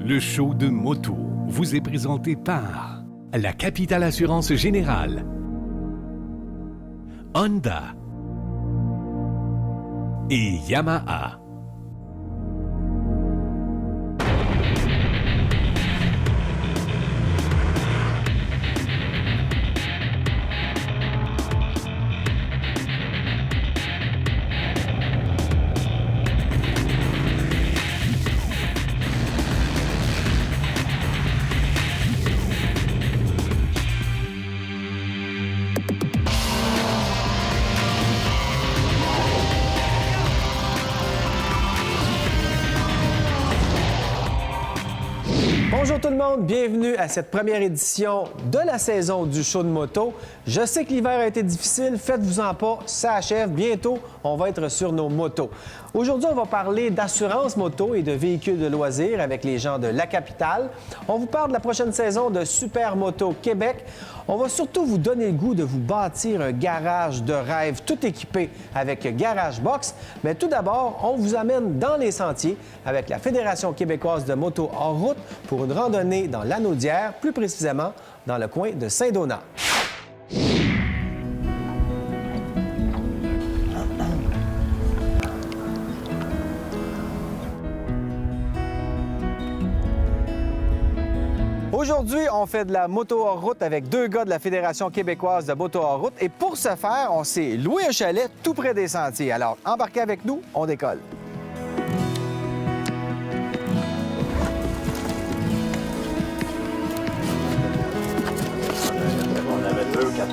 Le show de moto vous est présenté par la Capitale Assurance Générale, Honda et Yamaha. Bonjour tout le monde, bienvenue à cette première édition de la saison du show de moto. Je sais que l'hiver a été difficile, faites-vous-en pas, ça achève. Bientôt, on va être sur nos motos. Aujourd'hui, on va parler d'assurance moto et de véhicules de loisirs avec les gens de La Capitale. On vous parle de la prochaine saison de Super Moto Québec. On va surtout vous donner le goût de vous bâtir un garage de rêve tout équipé avec Garage Box. Mais tout d'abord, on vous amène dans les sentiers avec la Fédération québécoise de moto hors route pour une randonnée dans l'Anaudière, plus précisément dans le coin de Saint-Donat. Aujourd'hui, on fait de la moto hors route avec deux gars de la Fédération québécoise de moto hors route. Et pour ce faire, on s'est loué un chalet tout près des sentiers. Alors, embarquez avec nous, on décolle. On avait 2 ou 4.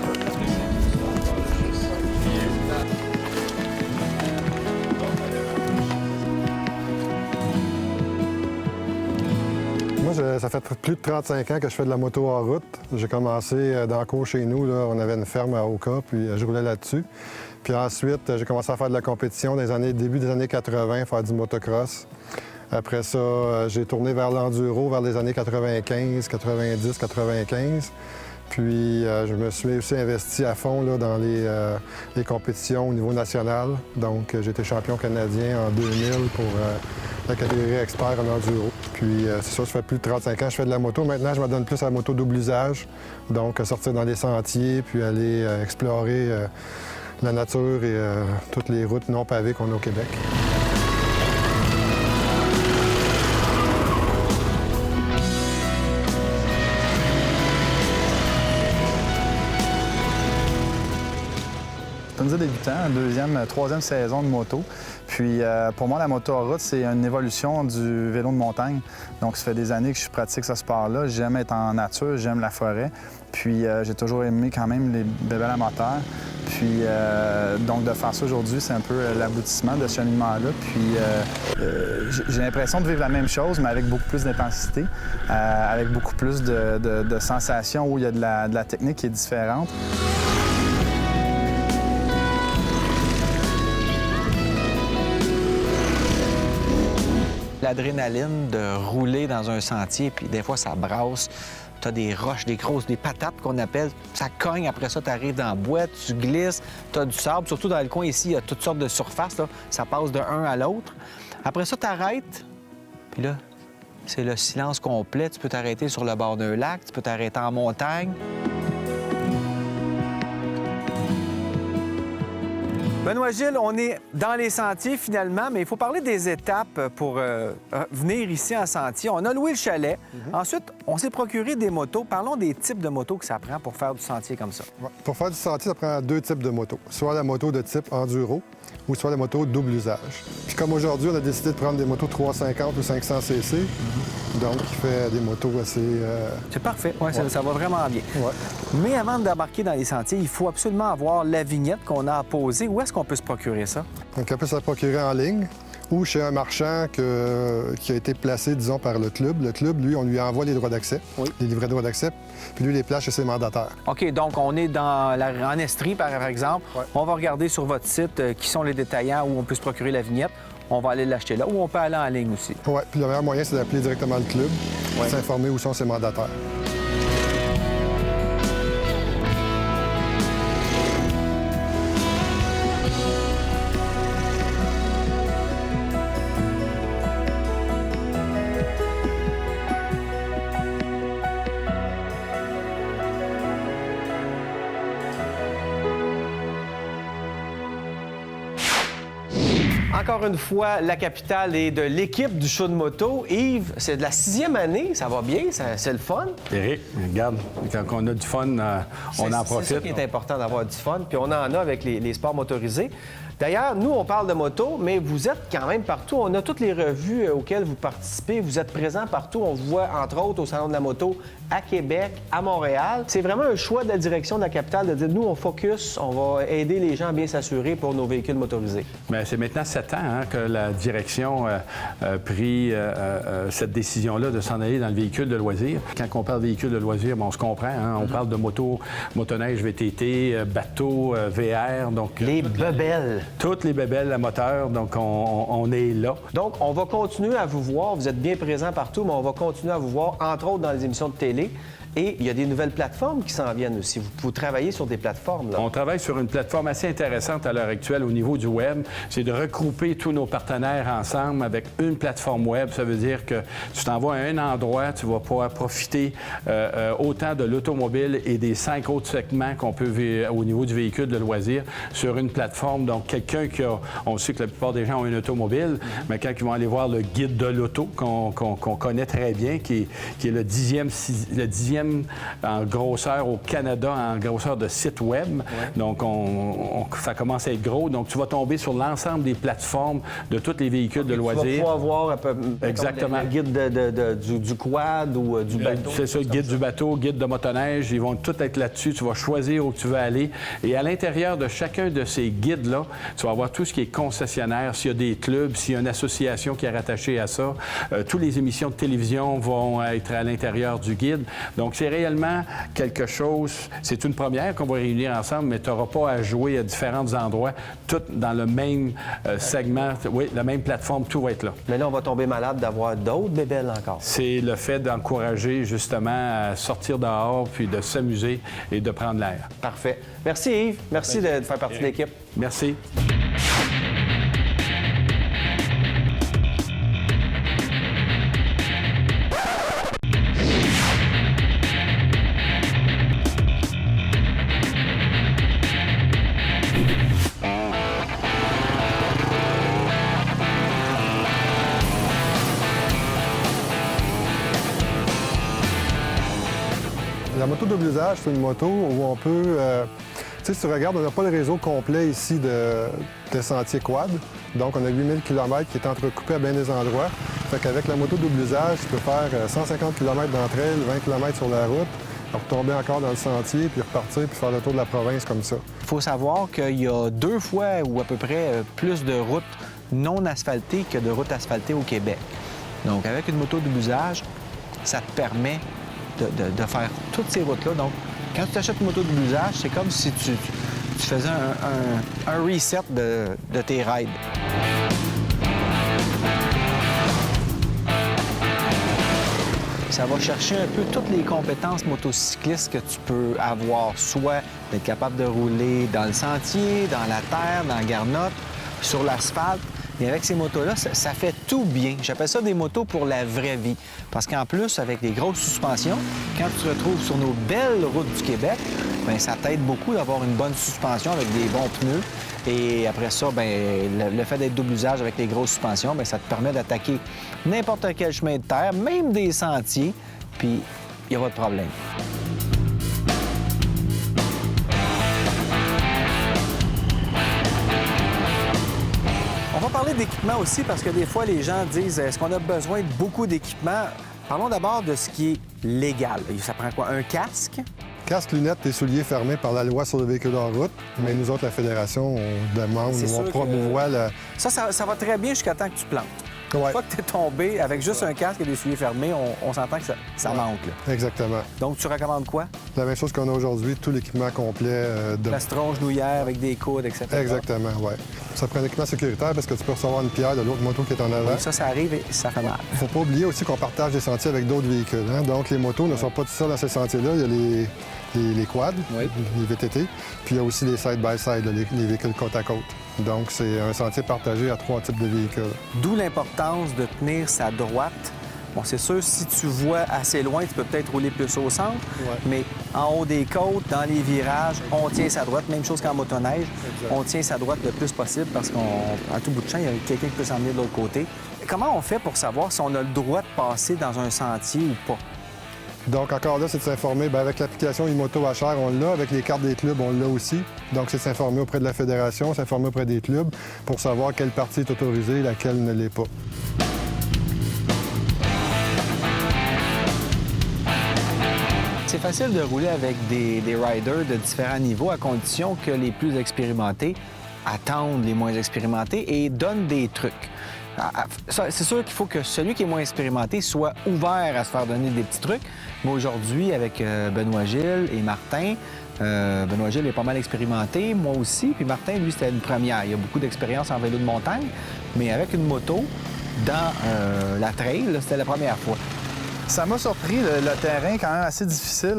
Moi, ça fait plus de 35 ans que je fais de la moto en route. J'ai commencé dans le cours chez nous. Là, on avait une ferme à Oka, puis je roulais là-dessus. Puis ensuite, j'ai commencé à faire de la compétition dans les années, début des années 80, faire du motocross. Après ça, j'ai tourné vers l'enduro vers les années 95, 90, 95. Puis je me suis aussi investi à fond là, dans les compétitions au niveau national. Donc j'ai été champion canadien en 2000 pour la catégorie expert en enduro. Puis c'est ça, ça fait plus de 35 ans que je fais de la moto. Maintenant, je me donne plus à la moto double usage. Donc sortir dans les sentiers, puis aller explorer la nature et toutes les routes non pavées qu'on a au Québec. Comme ça, débutant, deuxième, troisième saison de moto. Puis pour moi, la moto en route, c'est une évolution du vélo de montagne. Donc ça fait des années que je pratique ce sport-là. J'aime être en nature, j'aime la forêt. Puis j'ai toujours aimé quand même les bébés à moteur. Puis donc de faire ça aujourd'hui, c'est un peu l'aboutissement de ce cheminement-là. Puis j'ai l'impression de vivre la même chose, mais avec beaucoup plus d'intensité, avec beaucoup plus de sensations où il y a de la technique qui est différente. L'adrénaline de rouler dans un sentier, puis des fois, ça brasse. Tu as des roches, des patates qu'on appelle. Ça cogne, après ça, tu arrives dans la boîte, tu glisses, tu as du sable. Surtout dans le coin ici, il y a toutes sortes de surfaces. Là. Ça passe de un à l'autre. Après ça, tu arrêtes. Puis là, c'est le silence complet. Tu peux t'arrêter sur le bord d'un lac, tu peux t'arrêter en montagne. Benoît Gilles, on est dans les sentiers finalement, mais il faut parler des étapes pour venir ici en sentier. On a loué le chalet. Ensuite, on s'est procuré des motos. Parlons des types de motos que ça prend pour faire du sentier comme ça. Ouais. Pour faire du sentier, ça prend deux types de motos. Soit la moto de type enduro ou soit la moto double usage. Puis comme aujourd'hui, on a décidé de prendre des motos 350 ou 500 cc. Donc, il fait des motos assez... C'est parfait. Ouais, ouais. Ça va vraiment bien. Ouais. Mais avant d'embarquer dans les sentiers, il faut absolument avoir la vignette qu'on a à poser. Où est-ce qu'on peut se procurer ça? Donc, on peut se la procurer en ligne ou chez un marchand qui a été placé, disons, par le club. Le club, lui, on lui envoie les droits d'accès, les livrets de droits d'accès, puis lui, les place chez ses mandataires. OK, donc on est en Estrie, par exemple. Ouais. On va regarder sur votre site qui sont les détaillants où on peut se procurer la vignette. On va aller l'acheter là, ou on peut aller en ligne aussi. Oui, puis le meilleur moyen, c'est d'appeler directement le club, s'informer où sont ses mandataires. Encore une fois, la capitale est de l'équipe du show de moto. Yves, c'est de la 6e année, ça va bien, c'est le fun. Éric, regarde, quand on a du fun, on en profite. C'est ça qui est important d'avoir du fun, puis on en a avec les sports motorisés. D'ailleurs, nous, on parle de moto, mais vous êtes quand même partout. On a toutes les revues auxquelles vous participez. Vous êtes présents partout. On vous voit, entre autres, au Salon de la moto à Québec, à Montréal. C'est vraiment un choix de la direction de la capitale de dire, nous, on focus, on va aider les gens à bien s'assurer pour nos véhicules motorisés. Bien, c'est maintenant 7 ans que la direction a pris cette décision-là de s'en aller dans le véhicule de loisir. Quand on parle de véhicule de loisir, on se comprend. Hein? On parle de moto, motoneige, VTT, bateau, VR. Donc, les bebelles. Toutes les bébelles à moteur, donc on est là. Donc, on va continuer à vous voir. Vous êtes bien présents partout, mais on va continuer à vous voir, entre autres dans les émissions de télé. Et il y a des nouvelles plateformes qui s'en viennent aussi. Vous travaillez sur des plateformes, là. On travaille sur une plateforme assez intéressante à l'heure actuelle au niveau du web. C'est de regrouper tous nos partenaires ensemble avec une plateforme web. Ça veut dire que tu t'en vas à un endroit, tu vas pouvoir profiter autant de l'automobile et des 5 autres segments qu'on peut au niveau du véhicule de loisir sur une plateforme. Donc, quelqu'un qui a... On sait que la plupart des gens ont une automobile, mais quand ils vont aller voir le guide de l'auto, qu'on connaît très bien, qui est le 10e en grosseur au Canada, en grosseur de site web. Ouais. Donc, ça commence à être gros. Donc, tu vas tomber sur l'ensemble des plateformes de tous les véhicules de loisirs. Tu vas pouvoir voir un peu, exactement. Le guide du quad ou du bateau. C'est ça, guide du bateau, guide de motoneige. Ils vont tous être là-dessus. Tu vas choisir où tu veux aller. Et à l'intérieur de chacun de ces guides-là, tu vas avoir tout ce qui est concessionnaire, s'il y a des clubs, s'il y a une association qui est rattachée à ça. Toutes les émissions de télévision vont être à l'intérieur du guide. Donc, c'est réellement quelque chose, c'est une première qu'on va réunir ensemble, mais tu n'auras pas à jouer à différents endroits, tout dans le même segment, oui, la même plateforme, tout va être là. Mais là, on va tomber malade d'avoir d'autres bébelles encore. C'est le fait d'encourager justement à sortir dehors, puis de s'amuser et de prendre l'air. Parfait. Merci Yves, merci de faire partie de l'équipe. Merci. La moto double usage, c'est une moto où on peut... tu sais, si tu regardes, on n'a pas le réseau complet ici de sentiers quad. Donc, on a 8000 km qui est entrecoupé à bien des endroits. Fait qu'avec la moto double usage, tu peux faire 150 km d'entre elles, 20 km sur la route, retomber encore dans le sentier, puis repartir, puis faire le tour de la province comme ça. Il faut savoir qu'il y a 2 fois ou à peu près plus de routes non asphaltées que de routes asphaltées au Québec. Donc, avec une moto double usage, ça te permet de faire toutes ces routes-là. Donc, quand tu achètes une moto double usage, c'est comme si tu faisais un reset de tes rides. Ça va chercher un peu toutes les compétences motocyclistes que tu peux avoir, soit d'être capable de rouler dans le sentier, dans la terre, dans la garnotte, sur l'asphalte. Et avec ces motos-là, ça fait tout bien. J'appelle ça des motos pour la vraie vie. Parce qu'en plus, avec des grosses suspensions, quand tu te retrouves sur nos belles routes du Québec, bien, ça t'aide beaucoup d'avoir une bonne suspension avec des bons pneus. Et après ça, bien, le fait d'être double usage avec les grosses suspensions, bien, ça te permet d'attaquer n'importe quel chemin de terre, même des sentiers, puis il n'y a pas de problème. On va parler d'équipement aussi parce que des fois, les gens disent « Est-ce qu'on a besoin de beaucoup d'équipement? » Parlons d'abord de ce qui est légal. Ça prend quoi? Un casque? Casque, lunettes et souliers fermés par la loi sur le véhicule en route. Mais nous autres, la Fédération, on demande, on promouvoit le... Ça va très bien jusqu'à temps que tu plantes. Ouais. Une fois que tu es tombé, avec juste un casque et des souliers fermés, on s'entend que ça manque. Là. Exactement. Donc, tu recommandes quoi? La même chose qu'on a aujourd'hui, tout l'équipement complet de... Plastron, genouillère, avec des coudes, etc. Exactement, oui. Ça prend un équipement sécuritaire parce que tu peux recevoir une pierre de l'autre moto qui est en avant. Oui, ça arrive et ça fait mal. Il ne faut pas oublier aussi qu'on partage des sentiers avec d'autres véhicules. Hein? Donc, les motos ne sont pas tout seuls dans ces sentiers-là. Il y a les quads, les VTT, puis il y a aussi les side-by-side, les véhicules côte à côte. Donc, c'est un sentier partagé à 3 types de véhicules. D'où l'importance de tenir sa droite. Bon, c'est sûr, si tu vois assez loin, tu peux peut-être rouler plus au centre, mais en haut des côtes, dans les virages, on tient sa droite. Même chose qu'en motoneige, on tient sa droite le plus possible parce qu'à tout bout de champ, il y a quelqu'un qui peut s'emmener de l'autre côté. Comment on fait pour savoir si on a le droit de passer dans un sentier ou pas? Donc, encore là, c'est de s'informer. Bien, avec l'application Imoto HR, on l'a. Avec les cartes des clubs, on l'a aussi. Donc, c'est de s'informer auprès de la fédération, s'informer auprès des clubs pour savoir quelle partie est autorisée et laquelle ne l'est pas. C'est facile de rouler avec des riders de différents niveaux à condition que les plus expérimentés attendent les moins expérimentés et donnent des trucs. C'est sûr qu'il faut que celui qui est moins expérimenté soit ouvert à se faire donner des petits trucs. Mais aujourd'hui, avec Benoît Gilles et Martin, Benoît Gilles est pas mal expérimenté, moi aussi. Puis Martin, lui, c'était une première. Il a beaucoup d'expérience en vélo de montagne, mais avec une moto dans la trail, c'était la première fois. Ça m'a surpris, le terrain quand même assez difficile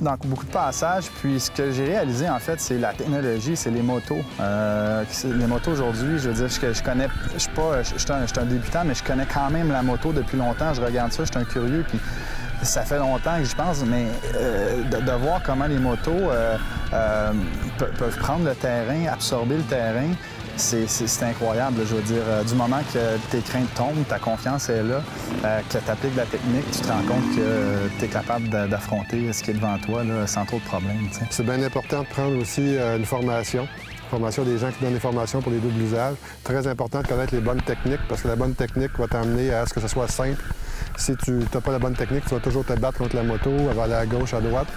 dans beaucoup de passages. Puis ce que j'ai réalisé, en fait, c'est la technologie, c'est les motos. Les motos aujourd'hui, je veux dire, je connais, je suis un débutant, mais je connais quand même la moto depuis longtemps. Je regarde ça, je suis un curieux, puis ça fait longtemps que je pense, mais de voir comment les motos peuvent prendre le terrain, absorber le terrain, c'est incroyable. Je veux dire, du moment que tes craintes tombent, ta confiance est là, que tu appliques la technique, tu te rends compte que tu es capable d'affronter ce qui est devant toi là, sans trop de problèmes. T'sais. C'est bien important de prendre aussi une formation. Formation des gens qui donnent des formations pour les doubles usages. Très important de connaître les bonnes techniques parce que la bonne technique va t'amener à ce que ce soit simple. Si tu n'as pas la bonne technique, tu vas toujours te battre contre la moto, elle va aller à gauche, à droite.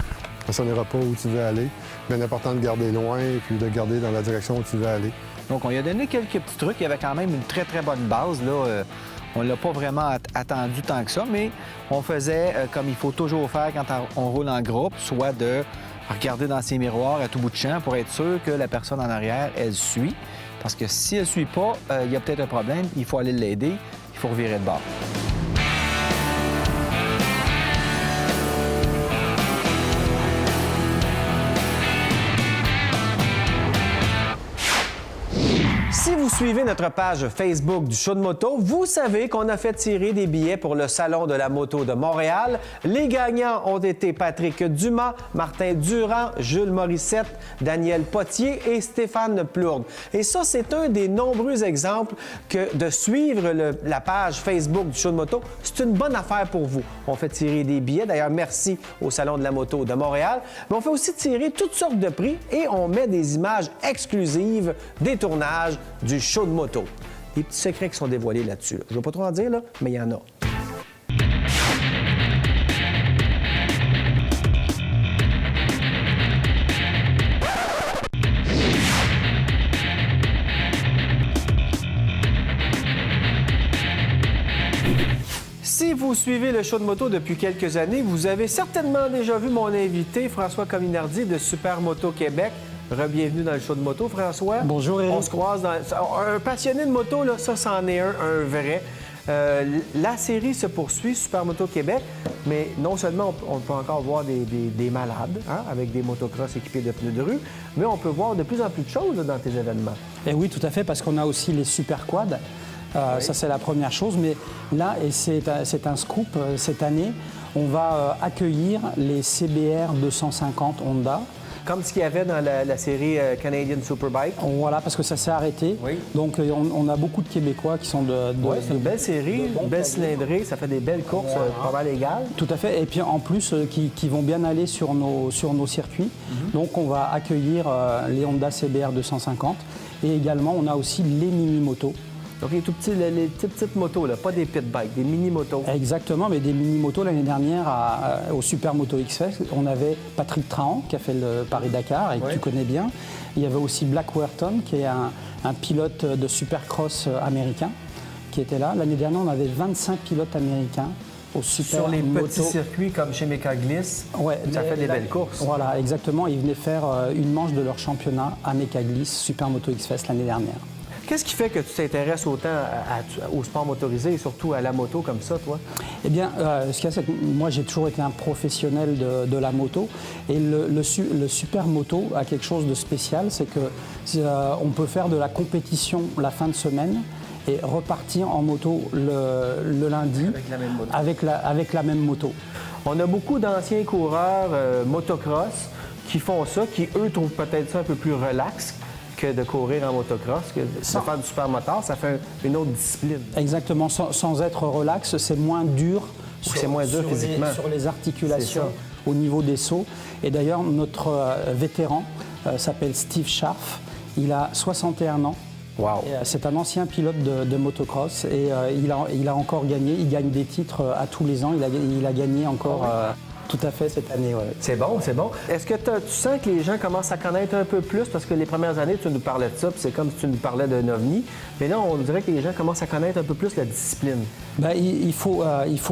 Ça n'ira pas où tu veux aller. Bien important de garder loin et puis de garder dans la direction où tu veux aller. Donc, on lui a donné quelques petits trucs. Il y avait quand même une très, très bonne base. Là. On ne l'a pas vraiment attendu tant que ça, mais on faisait comme il faut toujours faire quand on roule en groupe, soit de regarder dans ses miroirs à tout bout de champ pour être sûr que la personne en arrière, elle suit. Parce que si elle ne suit pas, il y a peut-être un problème, il faut aller l'aider, il faut revirer de bord. Si vous suivez notre page Facebook du Show de moto, vous savez qu'on a fait tirer des billets pour le Salon de la moto de Montréal. Les gagnants ont été Patrick Dumas, Martin Durand, Jules Morissette, Daniel Potier et Stéphane Plourde. Et ça, c'est un des nombreux exemples que de suivre la page Facebook du Show de moto, c'est une bonne affaire pour vous. On fait tirer des billets. D'ailleurs, merci au Salon de la moto de Montréal. Mais on fait aussi tirer toutes sortes de prix et on met des images exclusives des tournages du show de moto. Des petits secrets qui sont dévoilés là-dessus. Je ne vais pas trop en dire, là, mais il y en a. Si vous suivez le show de moto depuis quelques années, vous avez certainement déjà vu mon invité, François Cominardi de Super Moto Québec. Re-bienvenue dans le show de moto, François. Bonjour, Éric. On se croise dans... Un passionné de moto, là, ça, c'en est un vrai. La série se poursuit, Super Moto Québec, mais non seulement on peut encore voir des malades avec des motocross équipés de pneus de rue, mais on peut voir de plus en plus de choses là, dans tes événements. Et oui, tout à fait, parce qu'on a aussi les super quads. Ça, c'est la première chose. Mais là, et c'est un scoop, cette année, on va accueillir les CBR 250 Honda. Comme ce qu'il y avait dans la série Canadian Superbike. Voilà, parce que ça s'est arrêté. Oui. Donc, on a beaucoup de Québécois qui sont de Oui, c'est une belle série, une belle cylindrée, ça fait des belles courses pas mal égales. Tout à fait. Et puis, en plus, qui vont bien aller sur nos circuits. Donc, on va accueillir les Honda CBR 250. Et également, on a aussi les mini-motos. Donc, les tout petits, les petites motos, là, pas des pit bikes, des mini-motos. Exactement, mais des mini-motos. L'année dernière, au Super Moto X-Fest, on avait Patrick Trahan, qui a fait le Paris-Dakar et que tu connais bien. Il y avait aussi Black Werton, qui est un pilote de supercross américain, qui était là. L'année dernière, on avait 25 pilotes américains au Super Sur les Moto. petits circuits comme chez Mecagliss, Ouais, ça fait des belles courses. Voilà, exactement. Ils venaient faire une manche de leur championnat à Mecagliss, Super Moto X-Fest l'année dernière. Qu'est-ce qui fait que tu t'intéresses autant au sport motorisé et surtout à la moto comme ça, toi? Eh bien, ce qu'il y a, c'est que moi, j'ai toujours été un professionnel de la moto. Et le super moto a quelque chose de spécial, c'est que on peut faire de la compétition la fin de semaine et repartir en moto le lundi avec la même moto. On a beaucoup d'anciens coureurs motocross qui font ça, qui, eux, trouvent peut-être ça un peu plus relax que de courir en motocross, que de faire du supermotard. Ça fait une autre discipline. Exactement, sans être relax, c'est moins dur. C'est moins dur physiquement. Sur les articulations, au niveau des sauts. Et d'ailleurs, notre vétéran s'appelle Steve Scharf. Il a 61 ans. Wow. C'est un ancien pilote de motocross et il a encore gagné. Il gagne des titres à tous les ans. Il a gagné encore tout à fait cette année. Ouais. C'est bon, c'est bon. Est-ce que tu sens que les gens commencent à connaître un peu plus? Parce que les premières années, tu nous parlais de ça, puis c'est comme si tu nous parlais d'un ovni. Mais là, on dirait que les gens commencent à connaître un peu plus la discipline. Ben, il faut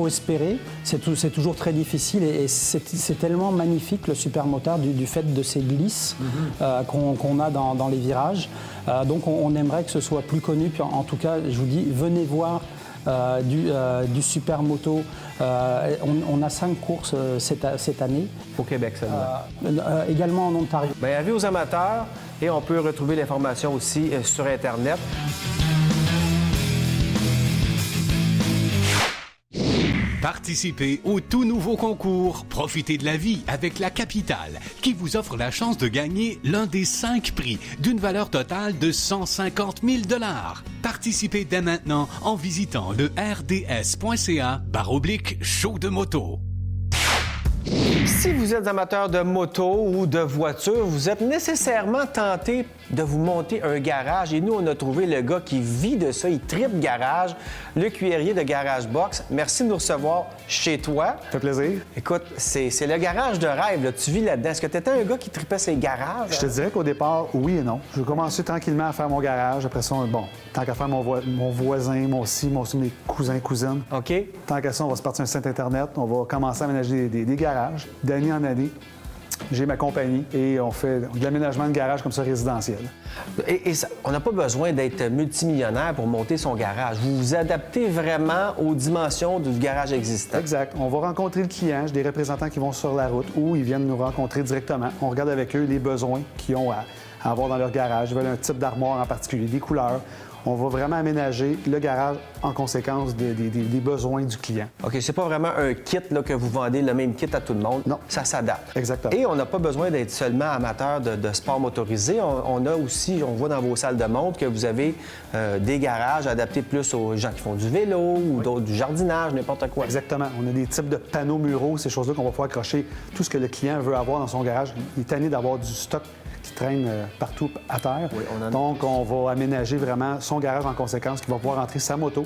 espérer. C'est toujours très difficile et c'est tellement magnifique le supermotard du fait de ces glisses qu'on a dans les virages. Donc on aimerait que ce soit plus connu. Puis en tout cas, je vous dis, venez voir du supermoto. On a 5 courses cette année. Au Québec seulement. Également en Ontario. Bien, avis aux amateurs et on peut retrouver l'information aussi sur Internet. Participez au tout nouveau concours Profitez de la vie avec la Capitale qui vous offre la chance de gagner l'un des 5 prix d'une valeur totale de 150 000 $. Participez dès maintenant en visitant le rds.ca/show de moto. Si vous êtes amateur de moto ou de voiture, vous êtes nécessairement tenté de vous monter un garage. Et nous, on a trouvé le gars qui vit de ça. Il tripe garage, le cuirier de Garage Box. Merci de nous recevoir chez toi. Ça fait plaisir. Écoute, c'est le garage de rêve. Là. Tu vis là-dedans. Est-ce que tu étais un gars qui tripait ses garages? Je te dirais qu'au départ, oui et non. J'ai commencé tranquillement à faire mon garage. Après ça, bon, tant qu'à faire mon voisin, mes cousins, cousines. OK. Tant qu'à ça, on va se partir un site Internet. On va commencer à aménager des garages d'année en année. J'ai ma compagnie et on fait de l'aménagement de garage comme ça résidentiel. Et on n'a pas besoin d'être multimillionnaire pour monter son garage. Vous vous adaptez vraiment aux dimensions du garage existant. Exact. On va rencontrer le client. J'ai des représentants qui vont sur la route ou ils viennent nous rencontrer directement. On regarde avec eux les besoins qu'ils ont à avoir dans leur garage. Ils veulent un type d'armoire en particulier, des couleurs. On va vraiment aménager le garage en conséquence des besoins du client. OK, c'est pas vraiment un kit là, que vous vendez, le même kit à tout le monde. Non. Ça s'adapte. Exactement. Et on n'a pas besoin d'être seulement amateur de sport motorisé. On a aussi, on voit dans vos salles de montre que vous avez des garages adaptés plus aux gens qui font du vélo ou d'autres, du jardinage, n'importe quoi. Exactement. On a des types de panneaux muraux, ces choses-là qu'on va pouvoir accrocher tout ce que le client veut avoir dans son garage. Il est tanné d'avoir du stock qui traîne partout à terre. Oui, Donc, on va aménager vraiment son garage en conséquence, qui va pouvoir entrer sa moto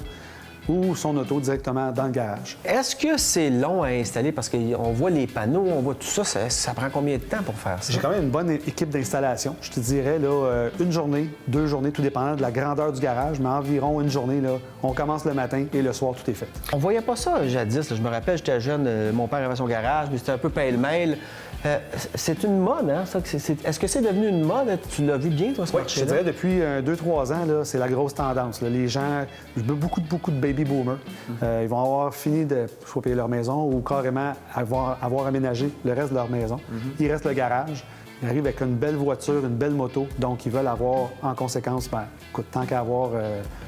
ou son auto directement dans le garage. Est-ce que c'est long à installer? Parce qu'on voit les panneaux, on voit tout ça. Ça prend combien de temps pour faire ça? J'ai quand même une bonne équipe d'installation. Je te dirais, là, une journée, 2 journées, tout dépendant de la grandeur du garage, mais environ une journée, là, on commence le matin et le soir, tout est fait. On voyait pas ça jadis. Là. Je me rappelle, j'étais jeune, mon père avait son garage, mais c'était un peu pêle-mêle. C'est une mode, hein? Ça, est-ce que c'est devenu une mode? Tu l'as vu bien, toi, ce Oui, marché-là? je te dirais depuis 2-3 ans, là, c'est la grosse tendance. Là. Les gens, beaucoup de baby boomers, ils vont avoir fini de soit payer leur maison ou carrément avoir aménagé le reste de leur maison. Il reste le garage. Ils arrivent avec une belle voiture, une belle moto, donc ils veulent avoir en conséquence, écoute, tant qu'à avoir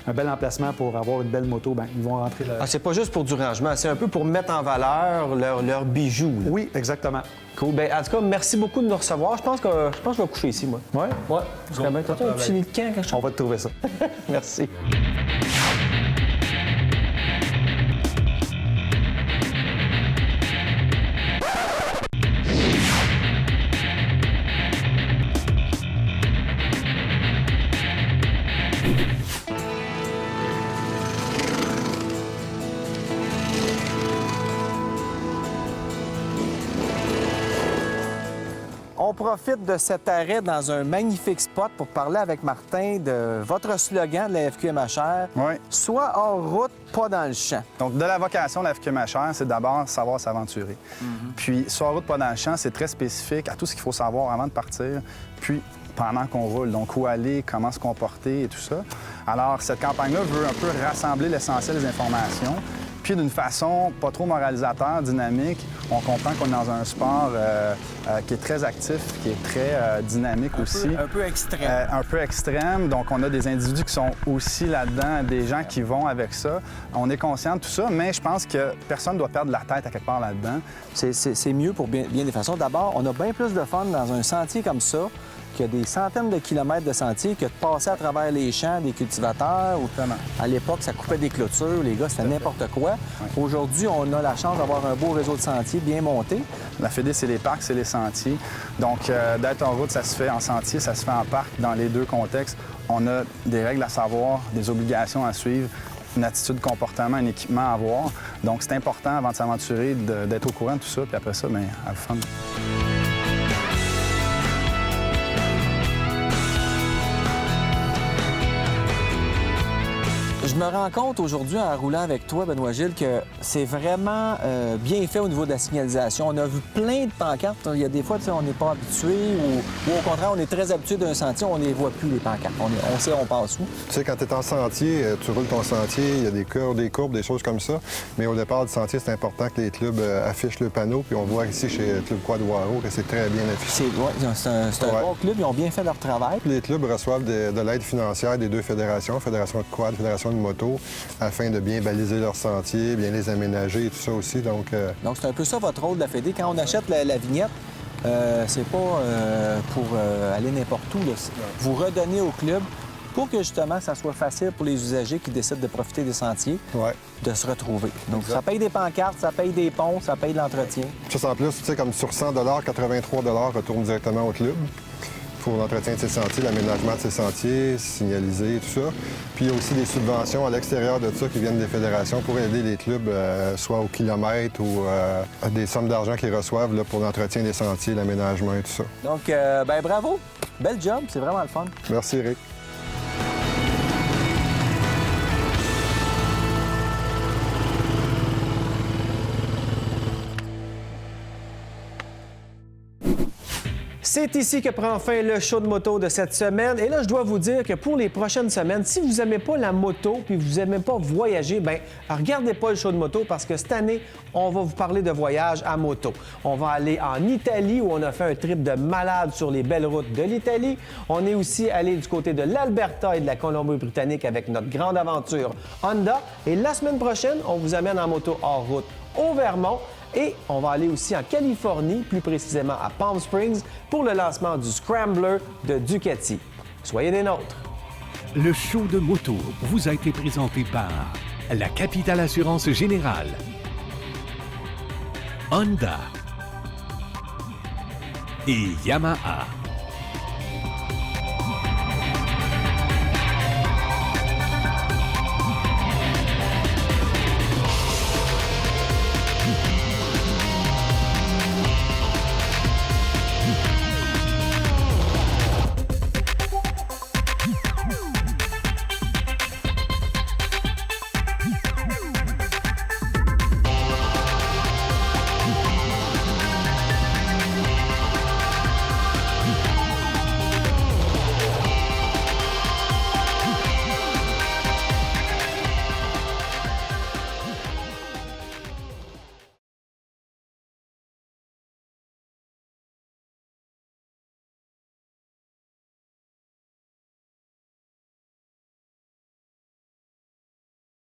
un bel emplacement pour avoir une belle moto, ils vont rentrer là. Ah, c'est pas juste pour du rangement, c'est un peu pour mettre en valeur leurs bijoux. Là. Oui, exactement. Cool. Bien, en tout cas, merci beaucoup de nous recevoir. Je pense que je vais coucher ici, moi. Oui? Ouais. Très bien. T'as un petit lit de camp, quelque chose? On va te trouver ça. Merci. On profite de cet arrêt dans un magnifique spot pour parler avec Martin de votre slogan de la FQMHR. Oui. Soit hors route, pas dans le champ. Donc, de la vocation de la FQMHR, c'est d'abord savoir s'aventurer. Puis, sur route, pas dans le champ, c'est très spécifique à tout ce qu'il faut savoir avant de partir, puis pendant qu'on roule. Donc, où aller, comment se comporter et tout ça. Alors, cette campagne-là veut un peu rassembler l'essentiel des informations, puis d'une façon pas trop moralisateur, dynamique. On comprend qu'on est dans un sport qui est très actif, qui est très dynamique aussi. Un peu extrême. Un peu extrême. Donc, on a des individus qui sont aussi là-dedans, des gens qui vont avec ça. On est conscient de tout ça, mais je pense que personne ne doit perdre la tête à quelque part là-dedans. C'est mieux pour bien des façons. D'abord, on a bien plus de fun dans un sentier comme ça, qu'il y a des centaines de kilomètres de sentiers, que de passer à travers les champs des cultivateurs. À l'époque, ça coupait des clôtures, les gars, c'était n'importe quoi. Aujourd'hui, on a la chance d'avoir un beau réseau de sentiers bien monté. La Fédé, c'est les parcs, c'est les sentiers. Donc, d'être en route, ça se fait en sentier, ça se fait en parc, dans les deux contextes. On a des règles à savoir, des obligations à suivre, une attitude, comportement, un équipement à avoir. Donc, c'est important, avant de s'aventurer, d'être au courant de tout ça. Puis après ça, bien, have fun. Je me rends compte aujourd'hui, en roulant avec toi, Benoît Gilles, que c'est vraiment bien fait au niveau de la signalisation. On a vu plein de pancartes. Il y a des fois, on n'est pas habitué ou au contraire, on est très habitué d'un sentier, on ne les voit plus, les pancartes. On sait on passe où. Tu sais, quand tu es en sentier, tu roules ton sentier, il y a des curves, des courbes, des choses comme ça. Mais au départ du sentier, c'est important que les clubs affichent le panneau. Puis on voit ici chez Club Quad-Waro que c'est très bien affiché. C'est un bon club, ils ont bien fait leur travail. Les clubs reçoivent de l'aide financière des deux fédérations, Fédération de quad, Fédération de moto, afin de bien baliser leurs sentiers, bien les aménager et tout ça aussi. Donc c'est un peu ça votre rôle de la Fédé. Quand on achète la vignette, c'est pas pour aller n'importe où. Là. Vous redonnez au club pour que justement ça soit facile pour les usagers qui décident de profiter des sentiers de se retrouver. Donc ça paye des pancartes, ça paye des ponts, ça paye de l'entretien. Ça, en plus, tu sais, comme sur 100 83 retournent directement au club pour l'entretien de ces sentiers, l'aménagement de ces sentiers, signaliser, tout ça. Puis il y a aussi des subventions à l'extérieur de ça qui viennent des fédérations pour aider les clubs, soit au kilomètre ou des sommes d'argent qu'ils reçoivent là, pour l'entretien des sentiers, l'aménagement et tout ça. Donc, bravo! Bel job, c'est vraiment le fun. Merci, Eric. C'est ici que prend fin le show de moto de cette semaine. Et là, je dois vous dire que pour les prochaines semaines, si vous n'aimez pas la moto puis vous n'aimez pas voyager, bien, regardez pas le show de moto parce que cette année, on va vous parler de voyage à moto. On va aller en Italie où on a fait un trip de malade sur les belles routes de l'Italie. On est aussi allé du côté de l'Alberta et de la Colombie-Britannique avec notre grande aventure Honda. Et la semaine prochaine, on vous amène en moto hors route au Vermont. Et on va aller aussi en Californie, plus précisément à Palm Springs, pour le lancement du Scrambler de Ducati. Soyez des nôtres! Le show de moto vous a été présenté par la Capitale Assurance Générale, Honda et Yamaha.